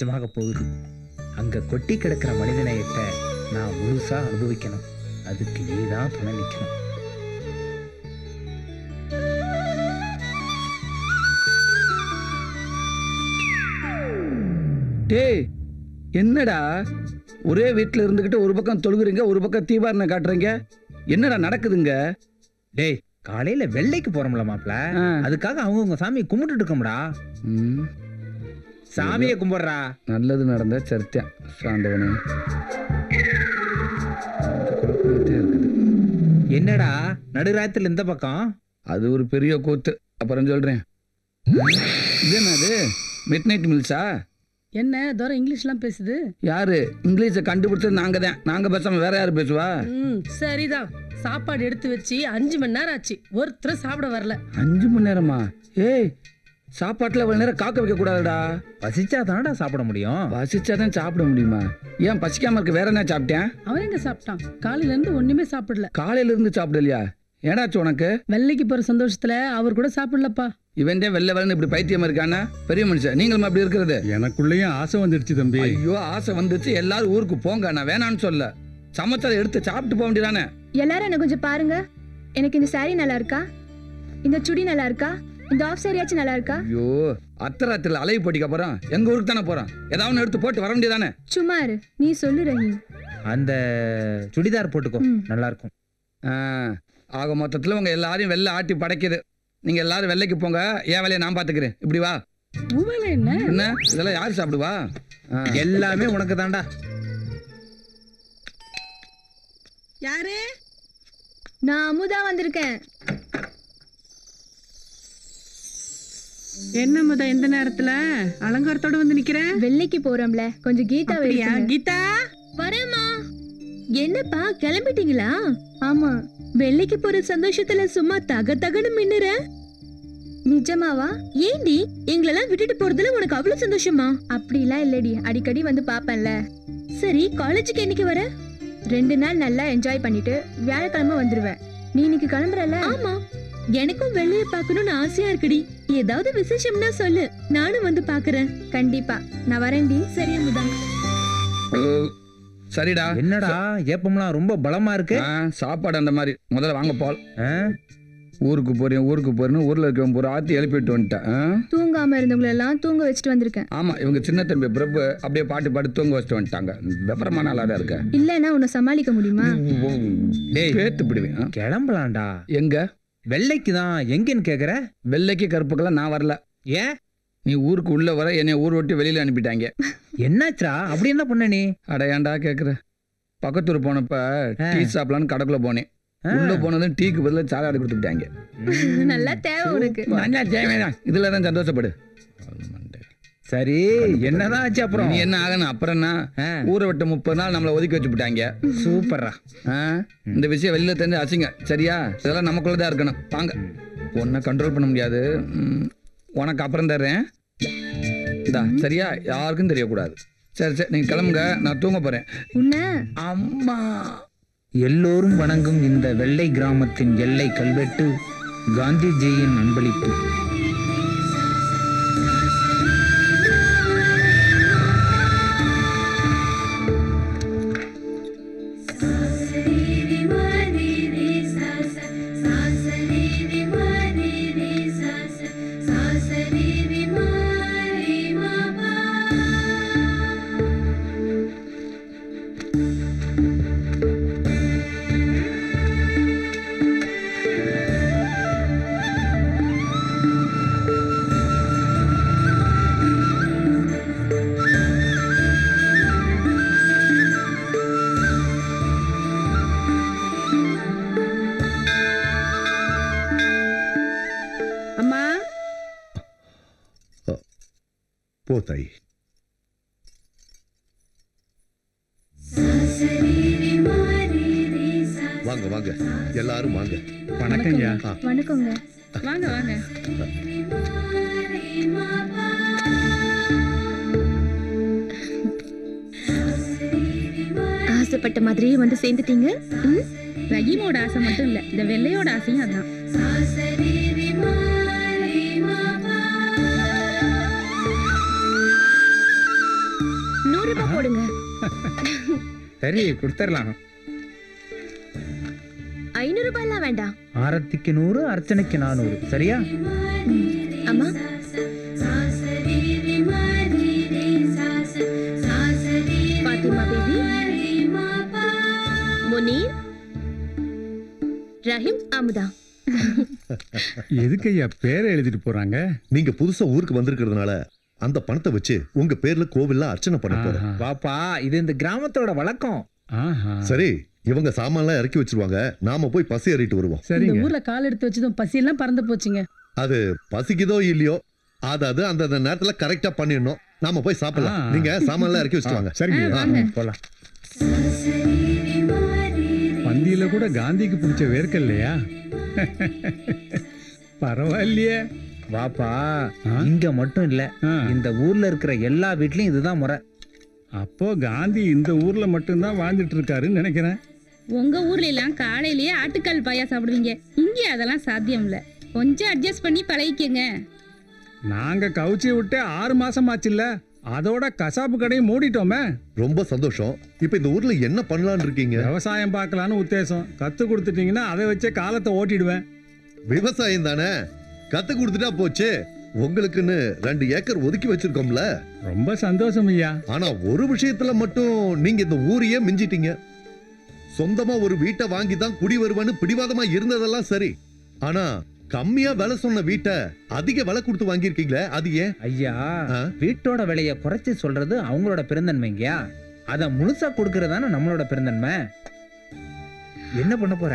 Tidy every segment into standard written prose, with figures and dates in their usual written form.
போகுது. அங்க கொட்டி கிடக்கிற மனிதநேயத்தை நான் முழுசா அனுபவிக்கணும். அதுக்கு நீதான் துணை நிற்கணும். டேய், என்னடா ஒரே வீட்டில் இருந்துக்கிட்டு ஒரு பக்கம் தொழுகுறீங்க, ஒரு பக்கம் தீபாரணை காட்டுறீங்க, என்னடா நடக்குதுங்க? டேய், காலையில வெள்ளைக்கு போறோம்ல மாப்ள, அதுக்காக அவங்கவுங்க சாமியை கும்பிட்டுட்டு இருக்கோம்டா. சாமியை கும்பிடுறா. நல்லது நடந்த சர்த்தியம் சாண்டவனே. என்னடா நடுராத்திரில இந்த பக்கம்? அது ஒரு பெரிய கூத்து, அப்புறம் சொல்றேன். இது என்னது, மிட் நைட் மில்ஸா? என்ன தூரம் இங்கிலீஷ்லாம் பேசுது? யாரு இங்கிலீஷை கண்டுபிடிச்சது? நாங்க தான். நாங்க பேசாம வேற யாரு பேசுவா? சரிதான். சாப்பாடு எடுத்து வச்சு 5 மணி நேரம் ஆச்சு, ஒருத்தர் சாப்பிட வரல. 5 மணி நேரமா? ஏய், சாப்பாட்டுல அவ்வளவு நேரம் காக்க வைக்க கூடாதுடா. பசிச்சா தானடா சாப்பிட முடியும். பசிச்சாதான் சாப்பிட முடியுமா? ஏன் பசிக்காம இருக்க? வேற என்ன சாப்பிட்டேன்? அவன் எங்க சாப்பிட்டான்? காலையில இருந்து ஒண்ணுமே சாப்பிடல. காலையில இருந்து சாப்பிடலையா? ஏடாச்சு உனக்கு? வெள்ளைக்கு போற சந்தோஷத்துல அவர் கூட சாப்பிடலப்பா. இவன் வெள்ளை வெள்ளன்னு இப்படி பைத்தியமா இருக்கானா? பெரிய மனுஷன் நீங்களும் அப்படி இருக்கிறது? எனக்குள்ளேயும் ஆசை வந்துடுச்சு தம்பி. ஐயோ, ஆசை வந்துச்சு. எல்லாரும் ஊருக்கு போங்க, நான் வேணான்னு சொல்ல. சமைச்சதை எடுத்து சாப்பிட்டு போக வேண்டியதானே? எல்லாரும் என்ன கொஞ்சம் பாருங்க. எனக்கு இந்த சாரி நல்லா இருக்கா? இந்த சுடி நல்லா இருக்கா? இந்த ஆஃப் சாரியாச்சும் நல்லா இருக்கா? ஐயோ, அத்தராத்திரில அலைவு போட்டிக்க போறோம். எங்க ஊருக்கு தானே போறோம். ஏதாவது எடுத்து போட்டு வர வேண்டியதானே? சும்மா இரு, நீ சொல்லு ரஹீம். அந்த சுடிதார் போட்டுக்கோ, நல்லா இருக்கும். ஆக மொத்தத்துல உங்க எல்லாரையும் வெள்ளை ஆட்டி படைக்குது. நீங்க எல்லாரும் வெள்ளைக்கு போங்க, என் வேலையை நான் பாத்துக்கிறேன். இப்படி வா. என்ன என்ன இதெல்லாம் யாரு சாப்பிடுவா? எல்லாமே உனக்கு தான்டா. யாரு? நான் அமுதா வந்திருக்கேன். என்ன முத இந்த நேரத்துல அலங்காரத்தோட வந்து நிக்கிறேன்? வெள்ளைக்கு போறோம்ல, கொஞ்சம் கீதா அப்படியா? வெயிட் கீதா வரேம்மா. என்னப்பா கிளம்பிட்டீங்களா? ஆமா. வெள்ளைக்கு போற சந்தோஷத்துல சும்மா தக தகன்னு மின்னுற. நிஜமாவா? ஏண்டி எங்களெல்லாம் விட்டுட்டு போறதுல உனக்கு அவ்வளவு சந்தோஷமா? அப்படிலாம் இல்லடி, அடிக்கடி வந்து பாப்பேன்ல. சரி, காலேஜுக்கு என்னைக்கு வர? 2 நாள் நல்லா என்ஜாய் பண்ணிட்டு வியாழக்கிழமை வந்துருவேன். நீ இன்னைக்கு கிளம்புறல? ஆமா. எனக்கும் வெள்ளைய பார்க்கணும்னு ஆசையா இருக்குடி. ஏதாவது விசேஷம்னா சொல்லு, நானும் வந்து பாக்குறேன். கண்டிப்பா நான் வரேன்டி. சரியா முதா? சரிடா. என்னடா ஏப்பம்லாம் ரொம்ப பலமா இருக்கு? சாப்பாடு அந்த மாதிரி. முதல்ல வாங்க போல். ஊருக்கு போறேன் ஊருக்கு போறேன்னு ஊர்ல இருக்கவன் பூரா ஆத்தி எழுப்பிட்டு வந்துட்டேன். தூங்காம இருந்தவங்களை எல்லாம் தூங்க வச்சுட்டு வந்திருக்கேன். ஆமா, இவங்க சின்ன தம்பி பிரபு அப்படியே பாட்டு பாட்டு தூங்க வச்சுட்டு வந்துட்டாங்க. விபரமான ஆளா தான் இருக்க. இல்லன்னா உன்னை சமாளிக்க முடியுமா? டேய், பேத்து பிடிவேன். கிளம்பலாம்டா. எங்க? வெள்ளைக்கு தான். எங்கன்னு கேக்குற? வெள்ளைக்கு கருப்புக்கெல்லாம் நான் வரல. ஏன்? நீ ஊருக்கு உள்ள வர என்னை ஊர் விட்டு வெளியில அனுப்பிட்டாங்க. என்னாச்சா? அப்படி என்ன பண்ண நீ? அடையாண்டா கேக்குற. பக்கத்தூர் போனப்ப டீ சாப்பிடலான்னு கடைக்குள்ள போனேன். உள்ள போனதும் டீக்கு பதிலா சாலாடு கொடுத்துட்டாங்க. நல்லா தேவை உனக்கு. நல்லா தேவைதான். இதுலதான் சந்தோஷப்படு. சரி, என்னதான் ஆச்சு அப்புறம்? நீ என்ன ஆகணும் அப்புறம்? என்ன ஊரை விட்டு 30 நாள் நம்மளை ஒதுக்கி வச்சு விட்டாங்க. சூப்பரா. இந்த விஷயம் வெளியில தெரிஞ்சு அசிங்க. சரியா? இதெல்லாம் நமக்குள்ளதான் இருக்கணும். வாங்க. உன்னை கண்ட்ரோல் பண்ண முடியாது. உனக்கு அப்புறம் தர்றேன். சரியா? யாருக்கும் தெரியக்கூடாது. சரி சரி, நீங்க கிளம்புங்க, நான் தூங்க போறேன். அம்மா. எல்லோரும் வணங்கும் இந்த வெள்ளை கிராமத்தின் எல்லை கல்வெட்டு காந்திஜியின் அன்பளிப்பு. போத்தாய். வாங்க வாங்க, எல்லாரும் வாங்க. வணக்கம்யா. வணக்கங்க. வாங்க வாங்க. ஆசைப்பட்ட மாதிரியே வந்து சேர்ந்துட்டீங்க. ரஹீமோட ஆசை மட்டும் இல்ல, இந்த வெள்ளையோட ஆசையும் அதான். 100 ரூபாய் போடுங்க. சரி கொடுத்துடலாம். 500 ரூபாய்லாம் வேண்டாம். ஆரத்திக்கு 100, அர்ச்சனைக்கு 400. சரியா? அம்மா பாத்திமா பேபி, முனீர், ரஹீம், அமுதா. எதுக்கு ஐயா பேரை எழுதிட்டு போறாங்க? நீங்க புதுசா ஊருக்கு வந்திருக்கிறதுனால அந்த பணத்தை வச்சு உங்க பேர்ல கோவில்ல அர்ச்சனை பண்ண போறேன். ஆஹா. வாப்பா, இது இந்த கிராமத்தோட வழக்கம். ஆஹா. சரி, இவங்க சாமான்லாம் இறக்கி வச்சிருவாங்க, நாம போய் பசி ஏறிட்டு வருவோம். இந்த சரிங்க. ஊர்ல கால் எடுத்து வச்சதும் பசியெல்லாம் பறந்து போச்சுங்க. அது பசிக்குதோ இல்லையோ அதாவது அந்த நேரத்துல கரெக்டா பண்ணிடணும். நாம போய் சாப்பிடலாம். ஆ. நீங்க சாமான்லாம் இறக்கி வச்சுட்டு சரிங்க. போலாம். பந்தியில கூட காந்திக்கு பிடிச்ச வேர்க்க இல்லையா? பரவாயில்லையே. வாப்பா, ஆ? இங்க மட்டும் இல்ல, ஆ. இந்த ஊர்ல இருக்கிற எல்லா வீட்லயும் இதுதான் முறை. அப்போ காந்தி இந்த ஊர்ல மட்டும்தான் வாழ்ந்துட்டு இருக்காருன்னு நினைக்கிறேன். உங்க ஊர்ல எல்லாம் காலையிலேயே ஆட்டுக்கால் பாயா சாப்பிடுவீங்க. இங்கே அதெல்லாம் சாத்தியம் இல்ல. கொஞ்சம் அட்ஜஸ்ட் பண்ணி பழகிக்கங்க. நாங்க கவுச்சி விட்டு 6 மாசம் ஆச்சுல்ல, அதோட கசாப்பு கடையை மூடிட்டோமே. ரொம்ப சந்தோஷம். இப்ப இந்த ஊர்ல என்ன பண்ணலாம்னு இருக்கீங்க? விவசாயம் பார்க்கலான்னு உத்தேசம். கத்து கொடுத்துட்டீங்கன்னா அதை வச்சே காலத்தை ஓட்டிடுவேன். விவசாயம் தானே, கத்து கொடுத்துட்டா போச்சு. உங்களுக்குன்னு 2 ஏக்கர் ஒதுக்கி வச்சிருக்கோம்ல. ரொம்ப சந்தோஷம் ஐயா. ஆனா ஒரு விஷயத்துல மட்டும் நீங்க இந்த ஊரையே மிஞ்சிட்டீங்க. சொந்தமா ஒரு வீட்டை வாங்கி தான் குடி வருவேன்னு பிடிவாதமா இருந்ததெல்லாம் சரி, ஆனா கம்மியா விலை சொன்ன வீட்டை அதிக விலை கொடுத்து வாங்கியிருக்கீங்களே, அது ஏன்? ஐயா, ஆ? வீட்டோட விலைய குறைச்சு சொல்றது அவங்களோட பெருந்தன்மைங்கயா. அத முழுசா கொடுக்கறதான நம்மளோட பெருந்தன்மை. என்ன பண்ண போற?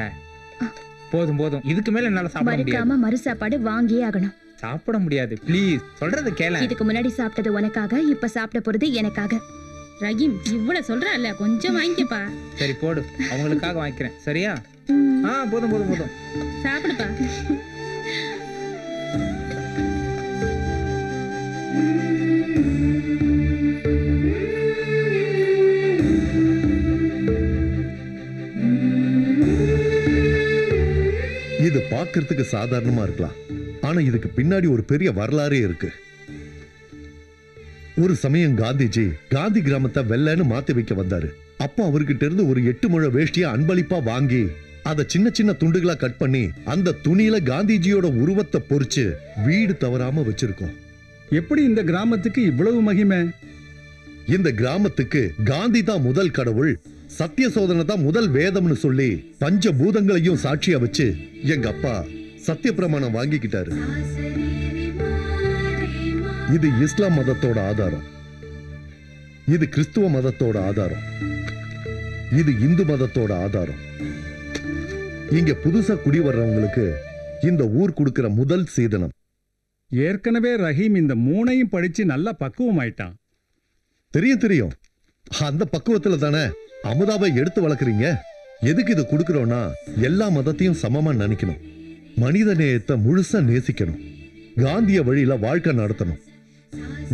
போதும் போதும், இதுக்கு மேல என்னால சாப்பிட முடியாது. மறுக்காம மறு சாப்பாடு வாங்கியே ஆகணும். சாப்பிட முடியாது, ப்ளீஸ். சொல்றது கேள. இதுக்கு முன்னாடி சாப்பிட்டது உனக்காக, இப்ப சாப்பிட போறது எனக்காக. ரஹீம் இவ்வளவு சொல்றல்ல, கொஞ்சம் வாங்கிக்கப்பா. சரி போடு, அவங்களுக்காக வாங்கிக்கிறேன். சரியா? போதும் போதும் போதும். சாப்பிடுப்பா. இது பார்க்கிறதுக்கு சாதாரணமா இருக்கலாம், ஆனா இதுக்கு பின்னாடி ஒரு பெரிய வரலாறே இருக்கு. ஒரு சமயம் காந்திஜி காந்தி கிராமத்தை வெள்ளைன்னு மாத்தி வைக்க வந்தாரு. அப்போ அவர்கிட்ட இருந்து ஒரு 8 முழ வேஷ்டியா அன்பளிப்பா வாங்கி அத சின்ன சின்ன துண்டுகளா கட் பண்ணி அந்த துணியில காந்திஜியோட உருவத்தை பொறிச்சு வீடு தவறாம வச்சிருக்கோம். எப்படி இந்த கிராமத்துக்கு இவ்வளவு மகிமை? இந்த கிராமத்துக்கு காந்தி தான் முதல் கடவுள், சத்திய சோதனை தான் முதல் வேதம்னு சொல்லி பஞ்ச பூதங்களையும் சாட்சியா வச்சு எங்க அப்பா சத்திய பிரமாணம் வாங்கிக்கிட்டாரு. இது இஸ்லாம் மதத்தோட ஆதாரம், இது கிறிஸ்துவ மதத்தோட ஆதாரம், இது இந்து மதத்தோட ஆதாரம். இங்க புதுசா குடி வர்றவங்களுக்கு இந்த ஊர் கொடுக்கிற முதல் சீதனம். ஏற்கனவே ரஹீம் இந்த 3ஐயும் படிச்சு நல்லா பக்குவம் ஆயிட்டான். தெரியும் தெரியும், அந்த பக்குவத்துல தானே அமுதாவை எடுத்து வளர்க்குறீங்க. எதுக்கு இது கொடுக்கறோம்னா எல்லா மதத்தையும் சமமா நினைக்கணும், மனித நேயத்தை முழுசா நேசிக்கணும், காந்திய வழியில வாழ்க்கை நடத்தணும்.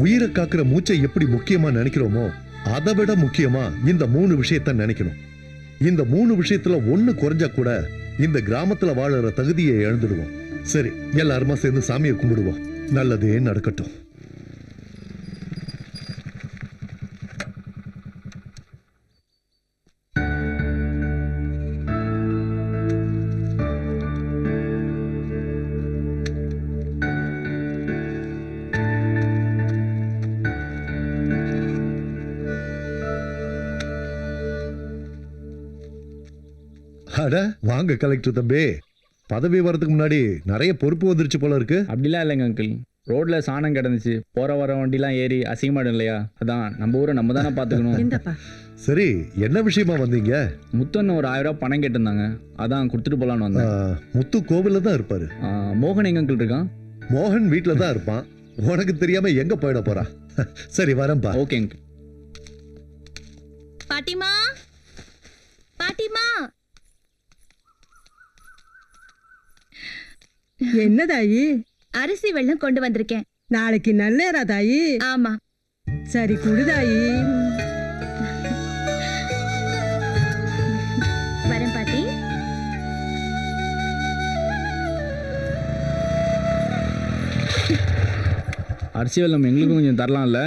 உயிரை காக்கிற மூச்சை எப்படி முக்கியமா நினைக்கிறோமோ அதை விட முக்கியமா இந்த 3 விஷயத்த நினைக்கணும். இந்த 3 விஷயத்துல ஒண்ணு குறைஞ்சா கூட இந்த கிராமத்துல வாழற தகுதியை இழந்துடுவோம். சரி, எல்லாருமா சேர்ந்து சாமியை கும்பிடுவோம். நல்லதே நடக்கட்டும். அட வாங்க கலெக்டர் தம்பி, பதவி வரதுக்கு முன்னாடி நிறைய பொறுப்பு வந்துருச்சு போல இருக்கு. அப்படிலாம் இல்லைங்க அங்கிள். ரோட்ல சாணம் கிடந்துச்சு, போற வர வண்டிலாம் ஏறி அசிங்கமாடும் இல்லையா, அதான் நம்ம ஊரை நம்ம தானே பார்த்துக்கணும். இந்தப்பா. சரி, என்ன விஷயமா வந்தீங்க? முத்தன்னு ஒரு 1000 ரூபாய் பணம் கேட்டிருந்தாங்க, அதான் கொடுத்துட்டு போலான்னு வந்தேன். முத்து கோவில்ல தான் இருப்பாரு. மோகன் எங்க அங்கிள் இருக்கான்? மோகன் வீட்ல தான் இருப்பான். உனக்கு தெரியாம எங்க போயிட போறா? சரி வரேன்பா. Okay uncle. பாட்டிமா, பாட்டிமா. என்ன தாயி? அரிசி வெள்ளம் கொண்டு வந்திருக்கேன். நாளைக்கு நல்லேரா தாயி? ஆமா. சரி குடு தாயி. வரேன் பாட்டி. அரிசி வெல்லம் எங்களுக்கும் கொஞ்சம் தரலாம்ல?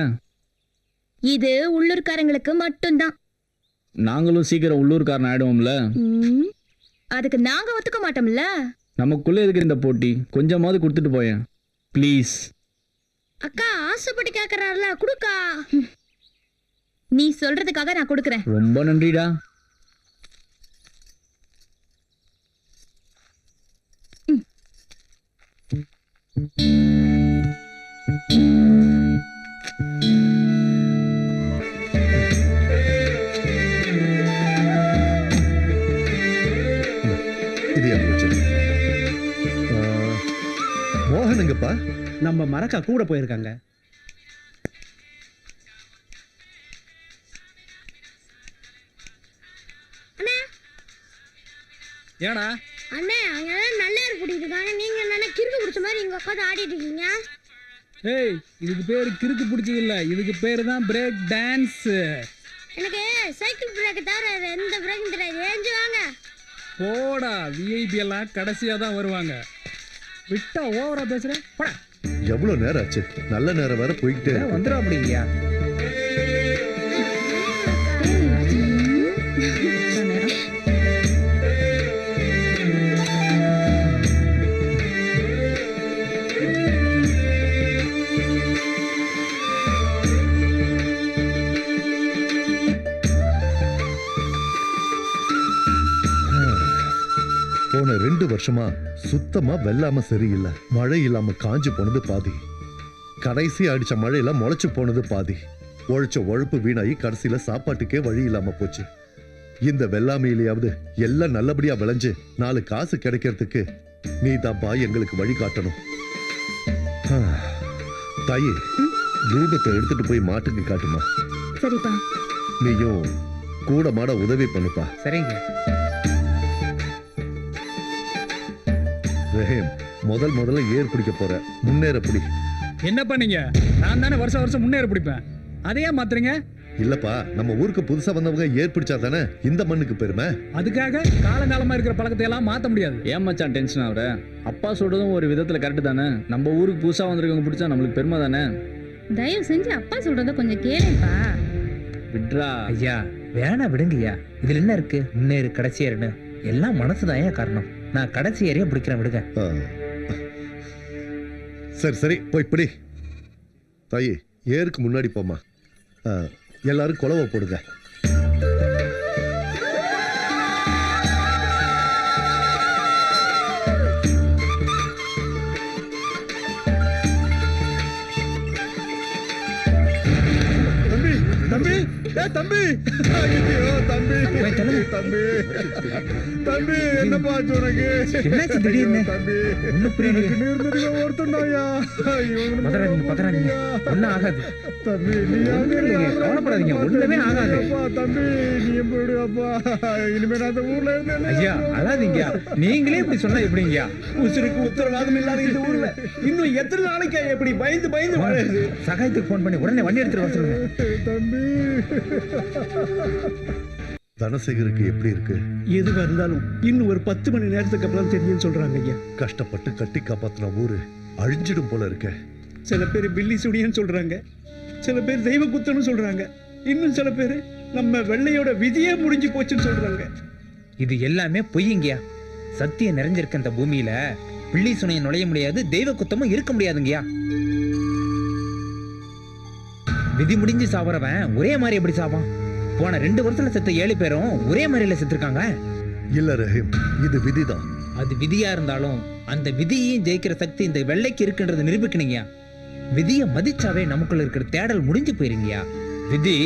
இது உள்ளூர்காரங்களுக்கு மட்டும்தான். நாங்களும் சீக்கிரம் உள்ளூர்காரன் ஆயிடுவோம்ல. ம், அதுக்கு நாங்க ஒத்துக்க மாட்டோம்ல. நமக்குள்ள எதுக்கு இந்த போட்டி? கொஞ்சமாவது கொடுத்துட்டு போயேன் ப்ளீஸ். அக்கா ஆசைப்பட்டு கேக்குறாருல, குடுக்கா. நீ சொல்றதுக்காக நான் கொடுக்கறேன். ரொம்ப நன்றிடா. இது எனக்கு வச்சிரு. மோகனுங்கப்பா. நம்ம மரக்கா கூட போயிருக்காங்க. ஏடா அண்ணே, அங்க நல்லா கூட்டிட்டு இருக்காங்க. நீங்க என்ன கிறுக்கு பிடிச்ச மாதிரி இங்க உட்காந்து ஆடிட்டு இருக்கீங்க? ஏய், இதுக்கு பேரு கிறுக்கு பிடிச்சது இல்ல, இதுக்கு பேரு தான் பிரேக் டான்ஸ். எனக்கு சைக்கிள் பிரேக் தவிர எந்த பிரேக்கும் தெரியாது. ஏஞ்சு வாங்க. போடா, விஐபி எல்லாம் கடைசியா தான் வருவாங்க. விட்டா ஓவரா பேசுற. போடா. எவ்வளவு நேரம் ஆச்சு? நல்ல நேரம் வேற போய்கிட்டே இருக்கு. வந்துடும் அப்படிங்கய்யா. போன 2 வருஷமா சுத்தமா வெள்ளாம சரியில்லை. மழை இல்லாம காஞ்சு போனது பாதி, கடைசி அடிச்ச மழையில முளைச்சு போனது பாதி. உழைச்ச உழைப்பு வீணாகி கடைசியில சாப்பாட்டுக்கே வழி இல்லாம போச்சு. இந்த வெள்ளாமையிலேயாவது எல்லாம் நல்லபடியா விளைஞ்சு 4 காசு கிடைக்கிறதுக்கு நீ தான்ப்பா எங்களுக்கு வழி காட்டணும். தாயே, ரூபத்தை எடுத்துட்டு போய் மாட்டுக்கு காட்டுமா. சரிப்பா. நீயும் கூட மாட உதவி பண்ணுப்பா. சரிங்க. ரஹீம், முதல்ல ஏர் பிடிக்க போற, முன்னேற பிடி. என்ன பண்ணீங்க? நான் தானே வருஷம் வருஷம் முன்னேற பிடிப்பேன். அதையே மாத்துறீங்க? இல்லப்பா, நம்ம ஊருக்கு புதுசா வந்தவங்க ஏர் பிடிச்சா தானே இந்த மண்ணுக்கு பெருமை. அதுக்காக காலங்காலமா இருக்கிற பழக்கத்தை எல்லாம் மாத்த முடியாது. ஏன் மச்சான் டென்ஷன் ஆகுற? அப்பா சொல்றதும் ஒரு விதத்துல கரெக்ட் தானே. நம்ம ஊருக்கு புதுசா வந்திருக்கவங்க பிடிச்சா நம்மளுக்கு பெருமை தானே. தயவு செஞ்சு அப்பா சொல்றத கொஞ்சம் கேளுப்பா. விட்ரா. ஐயா வேணா விடுங்கய்யா. இதுல என்ன இருக்கு? முன்னேறு கடைசி ஏறுன்னு எல்லாம் மனசுதான் ஏன் காரணம். நான் கடைசி ஏறியா பிடிக்கிறேன், விடுங்க. சரி போய் பிடி. தாயி, ஏருக்கு முன்னாடி போமா. எல்லாரும் குலவை போடுங்க. தம்பி, தம்பி, ஐயோ தம்பி, போய் தள்ளுங்க. தம்பி, என்னப்பா உனக்கு? என்னாச்சு திடீர்னு? தம்பி, ஒண்ணும் புரியலையே. ஒருத்தன்டாயா. பதறாதீங்க. ஒண்ணும் ஆகாது. தம்பி, நீ இல்லைங்க, கவலைப்படாதீங்க, ஒண்ணுமே ஆகாது. தம்பி, நீ போயிடுவாப்பா. இனிமே நான் அந்த ஊர்ல இருந்தேன். ஐயா அழாதீங்க. நீங்களே இப்படி சொன்னா எப்படிங்கய்யா? உசுருக்கு உத்தரவாதம் இல்லாத இந்த ஊர்ல இன்னும் எத்தனை நாளைக்கு எப்படி பயந்து வாழுது? சகாயத்துக்கு போன் பண்ணி உடனே வண்டி எடுத்துட்டு வர சொல்லுங்க. தம்பி, தனசேகருக்கு எப்படி இருக்கு? எது இருந்தாலும் இன்னும் ஒரு 10 மணி நேரத்துக்கு அப்புறம் தெரியும் சொல்றாங்க ஐயா. கஷ்டப்பட்டு கட்டி காப்பாத்தின ஊரு அழிஞ்சிடும் போல இருக்க. சில பேர் பில்லி சுடியன்னு சொல்றாங்க, சில பேர் தெய்வ குத்தன்னு சொல்றாங்க, இன்னும் சில பேர் நம்ம வெள்ளையோட விதியே முடிஞ்சு போச்சுன்னு சொல்றாங்க. இது எல்லாமே பொய்யுங்கய்யா. சத்தியம் நிறைஞ்சிருக்க இந்த பூமியில பிள்ளை சுனையை நுழைய முடியாது, தெய்வ குத்தமும் இருக்க முடியாதுங்கய்யா. விதி முடிஞ்சு சாவறவன் ஒரே மாதிரி எப்படி சாவான்? போன 2 வருஷத்துல செத்த 7 பேரும் ஒரே மாதிரில செத்துருக்காங்க. இல்ல ரஹீம், இது விதிதான். அது விதியா இருந்தாலும் அந்த விதியையும் ஜெயிக்கிற சக்தி இந்த வெள்ளைக்கு இருக்குன்றதை நிரூபிக்கணுங்கய்யா. விதியை மதிச்சாவே நமக்குள்ள இருக்கிற தேடல் முடிஞ்சு போயிருங்கய்யா. விதி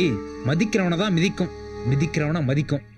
மதிக்கிறவனை தான் மிதிக்கும், மிதிக்கிறவனை மதிக்கும்.